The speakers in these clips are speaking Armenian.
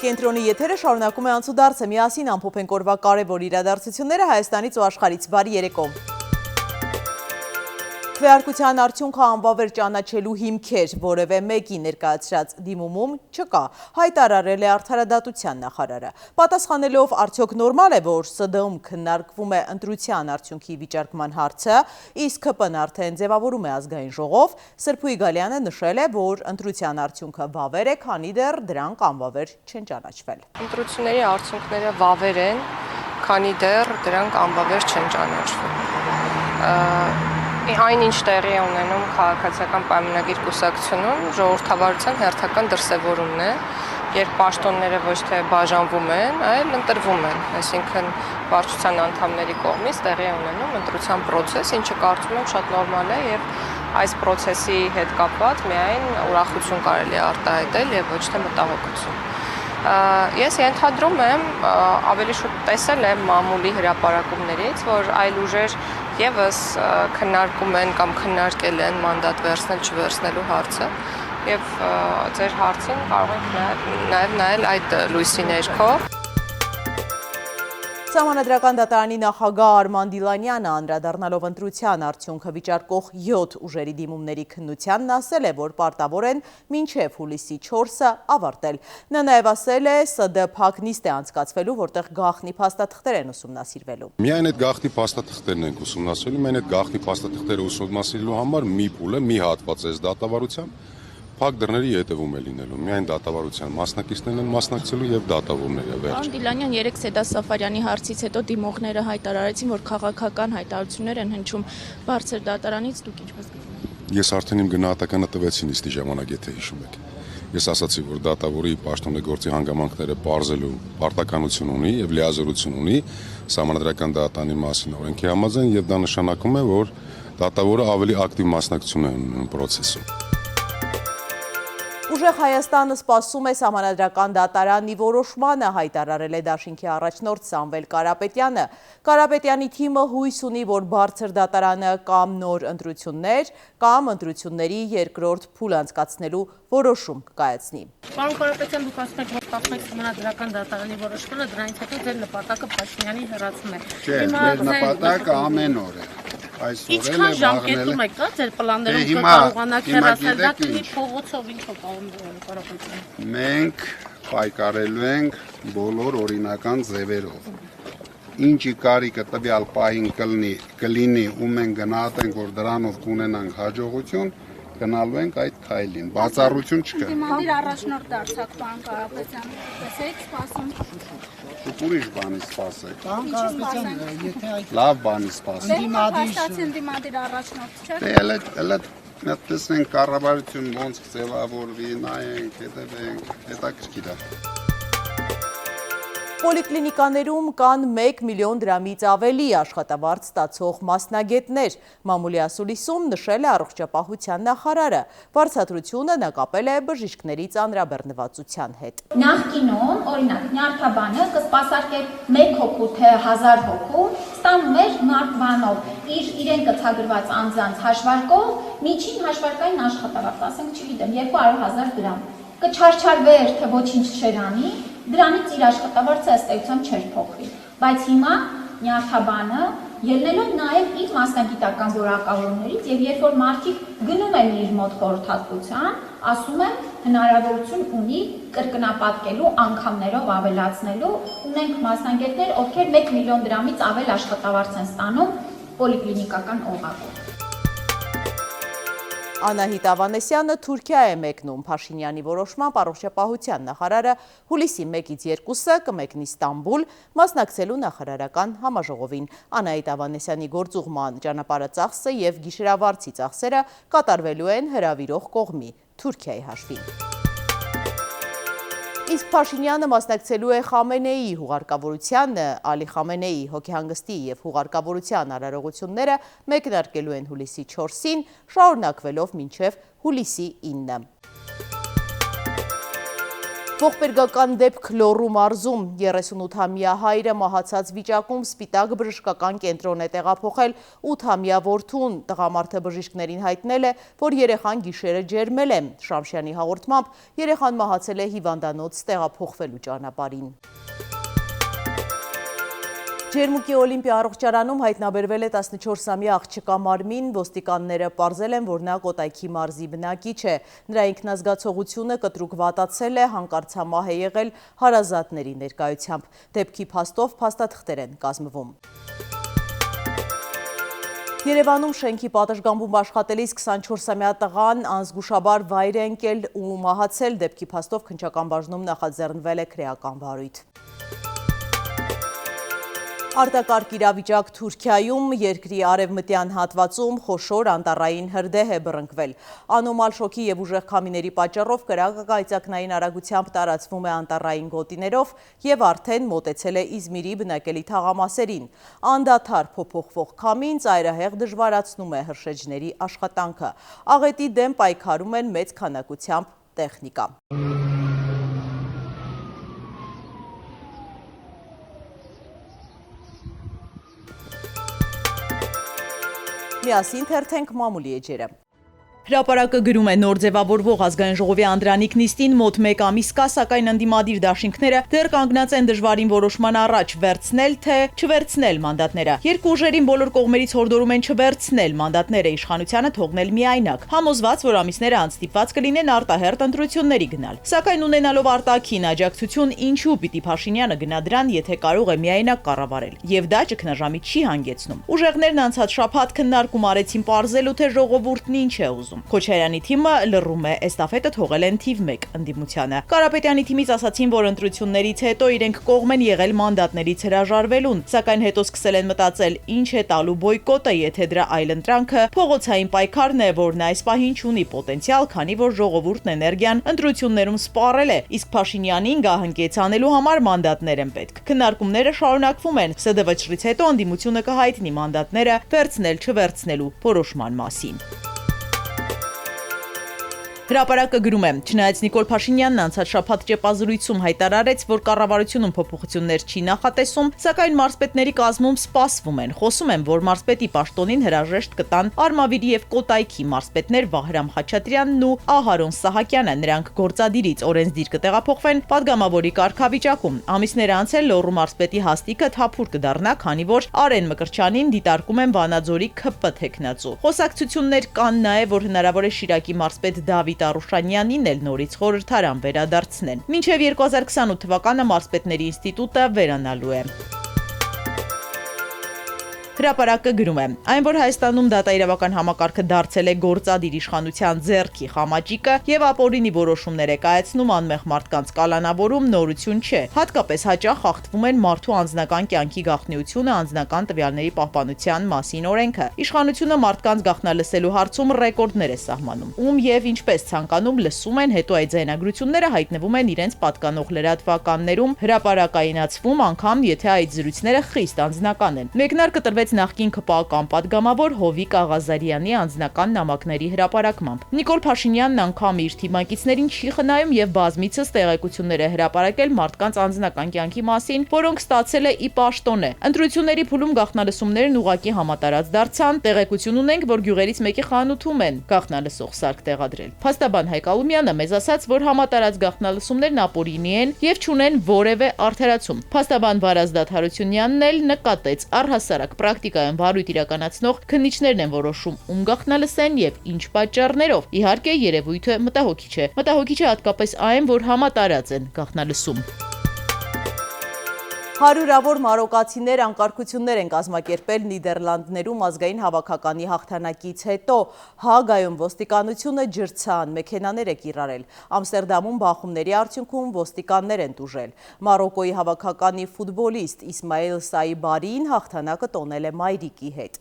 Կենտրոնի եթերը շարունակում է անցուդարձը, միասին ամփոփենք օրվա կարևոր իրադարձությունները Հայաստանից ու աշխարհից։ Բարի երեկո։ Քվեարկության արդյունքը անվավեր ճանաչելու հիմքեր որևէ մեկի ներկայացրած դիմումում չկա, հայտարարել է Արդարադատության նախարարը։ Պատասխանելով արդյոք նորմալ է, որ ՍԴ-ում քննարկվում է ընտրության արդյունքի վիճարկման հարցը, իսկ ՀՊ-ն արդեն ձևավորում է ազգային ժողով, Սրփուի Գալյանը նշել է, որ ընտրության արդյունքը վավեր է, քանի դեռ դրանք անվավեր չեն ճանաչվել։ Ընտրությունների արդյունքները վավեր են, քանի դեռ դրանք անվավեր չեն ճանաչվել։ Այն ինչ տեղի է ունենում քաղաքացիական պայմանագիր կուսակցությունում ժողովրդավարության հերթական դրսևորումն է, երբ պաշտոնները ոչ թե բաժանվում են, այլ ընտրվում են, այսինքն վարչության անդամների կողմից տեղի է ունենում ընտրության process, ինչը կարծում եմ շատ նորմալ է եւ այս process-ի հետ կապված միայն ուրախություն կարելի է արտահայտել եւ ոչ թե մտահոգություն։ Ես ենթադրում եմ, ավելի շուտ տեսել եմ մամուլի հրապարակումներից, որ այլ ուժեր եւս քննարկում են կամ քննարկել են մանդատ վերցնել չվերցնելու հարցը եւ ձեր հարցին կարող ենք նաեւ նայել այդ լույսի ներքո։ Սահմանադրական դատարանի նախագահ Արման Դիլանյանը անդրադառնալով ընտրության արդյունքը վիճարկող 7 ուժերի դիմումների քննությանն ասել է, որ պարտավոր են մինչև հուլիսի 4-ը ավարտել։ Նա նաև ասել է, ՍԴ փակ նիստ է անցկացվելու, որտեղ գաղտնի փաստաթղթեր են ուսումնասիրվելու։ Միայն այդ գաղտնի փաստաթղթերն ենք ուսումնասիրելու, միայն այդ գաղտնի փաստաթղթերը ուսումնասիրելու համար մի փուլ է, մի հատված է դատավարությամբ փակ դռների ետևում է լինելու, միայն դատավարության մասնակիցներն են մասնակցելու եւ դատավորները վերջ։ Պարոն Դիլանյան, երեք Սեդա Սաֆարյանի հարցից հետո դիմողները հայտարարեցին, որ քաղաքական հայտարարություններ են հնչում բարձր դատարանից, դուք ինչպես գտնվում։ Ես արդեն իմ գնահատականը տվեցի նիստի ժամանակ, եթե հիշում եք։ Ես ասացի, որ դատավորի պաշտոնեգործի հանգամանքները բարձելու պարտականություն ունի եւ լիազորություն ունի Սահմանադրական դատարանի մասին օրենքի համաձայն եւ դա նշանակում է, որ դատավորը ավելի ակտիվ մասնակցություն է ունենում process-ում։ Ուժեղ Հայաստանը սպասում է Սահմանադրական դատարանի որոշմանը, հայտարարել է Դաշինքի առաջնորդ Սամվել Կարապետյանը։ Կարապետյանի թիմը հույս ունի, որ բարձր դատարանը կամ նոր ընտրություններ, կամ ընտրությունների երկրորդ փուլ անցկացնելու որոշում կկայացնի։ Պարոն Կարապետյան, դուք ասում եք, որ կապնեք Սահմանադրական դատարանի որոշմանը, դրանից հետո ձեր նպատակը Փաշինյանի հեռացում է։ Չէ, մեր նպատակը ամեն օր է։ Ինչքան ժամկետում եք դա ձեր պլաններում կկարողանաք հեռացնել, դա կլինի փողոցով ինչով պարոն Կարապետյան։ Մենք պայքարելու ենք բոլոր օրինական ձևերով։ Ինչի կարիքը տվյալ պահին կլինի ու մենք գնահատենք, որ դրանով կունենանք հաջողություն, գնալու ենք այդ քայլին։ Բացառություն չկա։ Դիմադիր առաջնորդ դարձակ պարոն Կարապետյան, տեսեք, սպասում։ Դուք ուրիշ բանի սպասեք։ Լավ բանի սպասեք։ Դիմադիր առաջնորդ չէ։ Դե էլ տեսնենք կառավարություն ոնց կձևավորվի, նայենք, հետևենք, հետաքրքիր է։ Պոլիկլինիկաներում կան 1 միլիոն դրամից ավելի աշխատավարձ ստացող մասնագետներ, մամուլի ասուլիսում նշել է առողջապահության նախարարը, վարձատրությունը նա կապել է բժիշկների ծանրաբեռնվածության հետ։ Նախկինում, օրինակ, նյարդաբանը կսպասարկեր 1 հոգու թե 1000 հոգու, ստանում էր նարդբանով իրեն կցագրված անձանց հաշվարկով, միջին հաշվարկային աշխատավարձ, ասենք չգիտեմ, 200,000 դրամ, կչարչարվեր, թե ոչինչ չեր անի, դրանից իր աշխատավարձը ըստ էության չէր փոխվի, բայց հիմա նյարդաբանը ելնելով նաև իր մասնագիտական որակավորումներից եւ երբ որ մարդիկ գնում են իր մոտ խորհրդատվության, ասում են հնարավորություն ունի կրկնապատկելու անգամներով ավելացնելու, ունենք մասնագետներ, ովքեր 1 միլիոն դրամից ավել աշխատավարձ են ստանում պոլիկլինիկական օղակով։ Անահիտ Ավանեսյանը Թուրքիա է մեկնում, Փաշինյանի որոշմամբ առողջապահության նախարարը հուլիսի 1-ից 2-ը կմեկնի Ստամբուլ, մասնակցելու նախարարական համաժողովին։ Անահիտ Ավանեսյանի գործուղման ճանապարհածախսը եւ գիշերավարձի ծախսերը կատարվելու են հրավիրող կողմի Թուրքիայի հաշվին։ Իսկ Փաշինյանը մասնակցելու է Խամենեիի հուղարկավորությանը, Ալի Խամենեիի հոգեհանգստի եւ հուղարկավորության արարողությունները մեկնարկելու են հուլիսի 4-ին, շարունակվելով մինչև հուլիսի 9-ը։ Ողբերգական դեպք Լոռու մարզում 38-ամյա հայրը մահացած վիճակում սպիտակ բժշկական կենտրոն է տեղափոխել 8-ամյա որդուն։ Տղամարդը բժիշկներին հայտնել է, որ երեխան գիշերը ջերմել է։ Շամշյանի հաղորդմամբ երեխան մահացել է հիվանդանոց տեղափոխվելու ճանապարհին։ Ջերմուկի Օլիմպիա առողջարանում հայտնաբերվել է 14-ամյա աղջկա մարմին, ոստիկանները պարզել են, որ նա Կոտայքի մարզի բնակիչ է։ Նրա ինքնազգացողությունը կտրուկ վատացել է, հանկարծամահ է եղել հարազատների ներկայությամբ։ Դեպքի փաստով փաստաթղթեր են կազմվում։ Երևանում շենքի պատշգամբում աշխատելիս 24-ամյա տղան անզգուշաբար վայր է ընկել ու մահացել։ Դեպքի փաստով քննչական բաժնում նախաձեռնվել է քրեական վարույթ։ Արտակարգ իրավիճակ Թուրքիայում երկրի արևմտյան հատվածում խոշոր անտառային հրդեհ է բռնկվել։ Անոմալ շոկի եւ ուժեղ քամիների պատճառով կրակը կայծակնային արագությամբ տարածվում է անտառային գոտիներով եւ արդեն մոտեցել է Իզմիրի բնակելի թաղամասերին։ Անդադար փոփոխվող քամին ծայրահեղ դժվարացնում է հրշեջների աշխատանքը։ Աղետի դեմ պայքարում են մեծ քանակությամբ տեխնիկա։ Միասին թերթենք մամուլի էջերը։ Հրապարակը գրում է նոր ձևավորվող ազգային ժողովի անդրանիկ նիստին մոտ 1 ամիս կա, սակայն ընդդիմադիր դաշինքները դեռ կանգնած են դժվարին որոշման առաջ վերցնել թե չվերցնել մանդատները։ Երկու ուժերին բոլոր կողմերից հորդորում են չվերցնել մանդատները, իշխանությանը թողնել միայնակ, համոզված, որ ամիսները անց ստիպված կլինեն արտահերթ ընտրությունների գնալ։ Սակայն ունենալով արտաքին աջակցություն, ինչու պիտի Փաշինյանը գնա դրան, եթե կարող է միայնակ կառավարել։ Եվ դա ճգնաժամի չի հանգեցնում։ Ուժեղներն անցած շաբաթ քննարկում արեցին պարզելու, թե ժողովուրդն ինչ է ուզում։ Քոչարյանի թիմը լռում է, էստաֆետը թողել են թիվ 1 ընդդիմությանը։ Կարապետյանի թիմից ասացին, որ ընտրություններից հետո իրենք կողմ են եղել մանդատներից հրաժարվելուն, սակայն հետո սկսել են մտածել, ինչ է տալու բոյկոտը, եթե դրա այլընտրանքը փողոցային պայքարն է, որն այս պահին չունի պոտենցիալ, քանի որ ժողովուրդն էներգիան ընտրություններում սպառել է, իսկ Փաշինյանին գահընկեցանելու համար մանդատներ են պետք։ Քննարկումները շարունակվում են, ՍԴՎ-ից հետո ընդդիմությունը կհայտնի մանդատները վերցնել չվերցնելու որոշման մասին։ Հրապարակը գրում է. չնայած Նիկոլ Փաշինյանն անցած շաբաթ ճեպազրույցում հայտարարեց, որ կառավարությունում փոփոխություններ չի նախատեսում, սակայն մարզպետների կազմում սպասվում են։ Խոսում են, որ մարզպետի պաշտոնին հրաժեշտ կտան Արմավիրի եւ Կոտայքի մարզպետներ Վահրամ Խաչատրյանն ու Ահարոն Սահակյանը։ Նրանք գործադիրից օրենսդիր կտեղափոխվեն падգամավորի կարգավիճակում։ Ամիսներ անց էլ Լոռու մարզպետի հաստիքը թափուր կդառնա, քանի որ Արեն Մկրտչյանին դիտարկում են Վանաձորի ՔՊ թեկնածու։ Խոսակցություններ կան նաեւ, որ հնարավոր է Շիրակի մարզպետ Դավիթ Արուշանյանին էլ նորից խորհրդարան վերադարձնեն։ Մինչև 2028 թվականը մարզպետների ինստիտուտը վերանալու է։ Հրապարակը գրում է. այն, որ Հայաստանում դատաիրավական համակարգը դարձել է գործադիր իշխանության ձեռքի խամաճիկը եւ ապօրինի որոշումներ է կայացնում անմեղ մարդկանց կալանավորում, նորություն չէ։ Հատկապես հաճախ խախտվում են մարդու անձնական կյանքի գաղտնիությունը, անձնական տվյալների պահպանության մասին օրենքը։ Իշխանությունը մարդկանց գաղտնալսելու հարցում ռեկորդներ է սահմանում։ Ում եւ ինչպես ցանկանում լսում են, հետո այդ ձայնագրությունները հայտնվում են իրենց պատկանող լրատվականներում, հրապարակայնացվում, անգամ եթե այդ զրույցները խիստ անձնական են։ Մեկնարկը տրվեց նախկին ԿՊԱ-կան падգամավոր Հովիկ Աղազարյանի անձնական նամակների հրապարակմամբ։ Նիկոլ Փաշինյանն անգամ իր թիմակիցներին չի խնայում եւ բազմիցս տեղեկություններ է հրապարակել մարդկանց անձնական կյանքի մասին, որոնք ստացել է ի պաշտոնե։ Ընտրությունների փուլում գաղտնալսումներն ուղակի համատարած դարձան, տեղեկություն ունենք, որ գյուղերից մեկի խանութում են գաղտնալսող սարք տեղադրել։ Փաստաբան Հայկ Ալումյանը մեզ ասաց, որ համատարած գաղտնալսումներն ապօրինի են եւ չունեն որևէ արդարացում։ Փաստաբան Վարազդատ Հարությունյանն էլ նկատեց առհասարակ պրակտիկայում վարույթ իրականացնող քննիչներն են որոշում ում գաղտնալսեն եւ ինչ պատճառներով։ Իհարկե երևույթը մտահոգիչ է։ Մտահոգիչ է հատկապես այն, որ համատարած են գաղտնալսում։ Հարյուրավոր մարոկացիներ անկարգություններ են կազմակերպել Նիդերլանդներում ազգային հավաքականի հաղթանակից հետո։ Հագայում ոստիկանությունը ջրցան մեքենաներ է կիրառել։ Ամստերդամում բախումների արդյունքում ոստիկաններ են տուժել։ Մարոկոյի հավաքականի ֆուտբոլիստ Իսմայել Սայբարին հաղթանակը տոնել է մայրիկի հետ։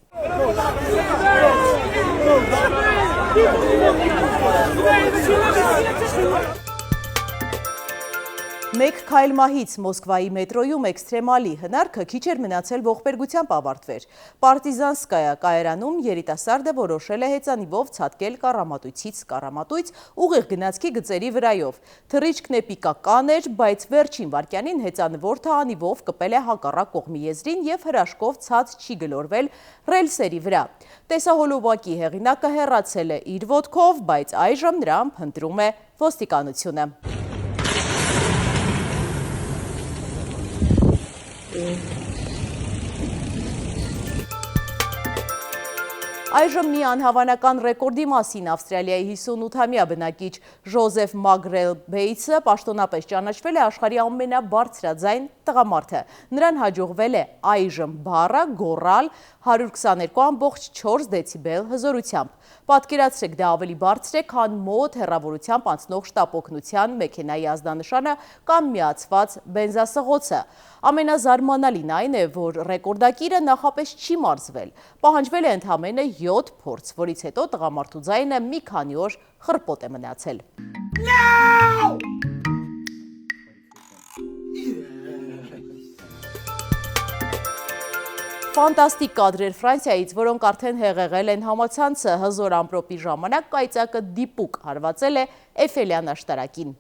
Մեկ քայլմահից Մոսկվայի մետրոյում էքստրեմալի հնարքը քիչ էր մնացել ողբերգությամբ ավարտվեր։ Պարտիզանսկայա կայարանում երիտասարդը որոշել է հեծանիվով ցատկել կառամատույցից կառամատույց ուղիղ գնացքի գծերի վրայով։ Թռիչքն էպիկական էր, բայց վերջին վայրկյանին հեծանվորդը անիվով կպել է հակառակ կողմի եզրին եւ հրաշքով ցած չի գլորվել ռելսերի վրա։ Տեսահոլովակի հեղինակը հեռացել է իր ոտքով, բայց այժմ նրան փնտրում է ոստիկանությունը։ Այժմ մի անհավանական ռեկորդի մասին Ավստրալիայի 58-ամյա բնակիչ Ժոզեֆ Մագրել Բեյցը պաշտոնապես ճանաչվել է աշխարհի ամենաբարձրաձայն տղամարդը։ Նրան հաջողվել է այժմ բառը գոռալ 122.4 դեցիբել հզորությամբ։ Պատկերացրեք, դա ավելի բարձր է, քան մոտ հեռավորությամբ անցնող շտապօգնության մեքենայի ազդանշանը կամ միացված բենզասղոցը։ Ամենազարմանալին այն է, որ ռեկորդակիրը նախապես չի մարզվել։ Պահանջվել է ընդամենը 7 փորձ, որից հետո տղամարդու ձայնը մի քանի օր խռպոտ է մնացել։ Ֆանտաստիկ կադրեր Ֆրանսիայից, որոնք արդեն հեղեղել են համացանցը, հզոր ամպրոպի ժամանակ կայծակը դիպուկ հարվածել է Էյֆելյան աշտարակին։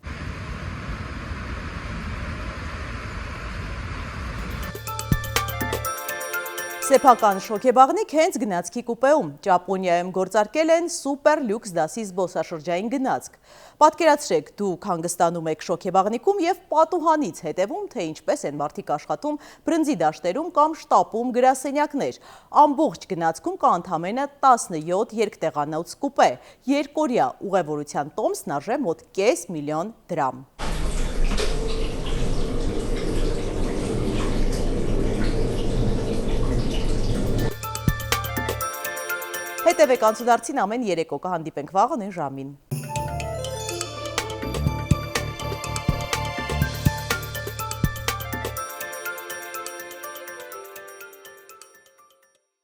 Սեփական շոգեբաղնիկ հենց գնացքի կուպեում։ Ճապոնիայում գործարկել են սուպեր լյուքս դասի զբոսաշրջային գնացք։ Պատկերացրեք, դուք հանգստանում եք շոգեբաղնիկում եւ պատուհանից հետևում, թե ինչպես են մարդիկ աշխատում բրնձի դաշտերում կամ շտապում գրասենյակներ։ Ամբողջ գնացքում կա ընդամենը 17 երկտեղանոց կուպե։ Երկօրյա ուղևորության տոմսն արժե մոտ կես միլիոն դրամ։ Հետևեք անցուդարձին ամեն երեկո, կհանդիպենք վաղը նույն ժամին։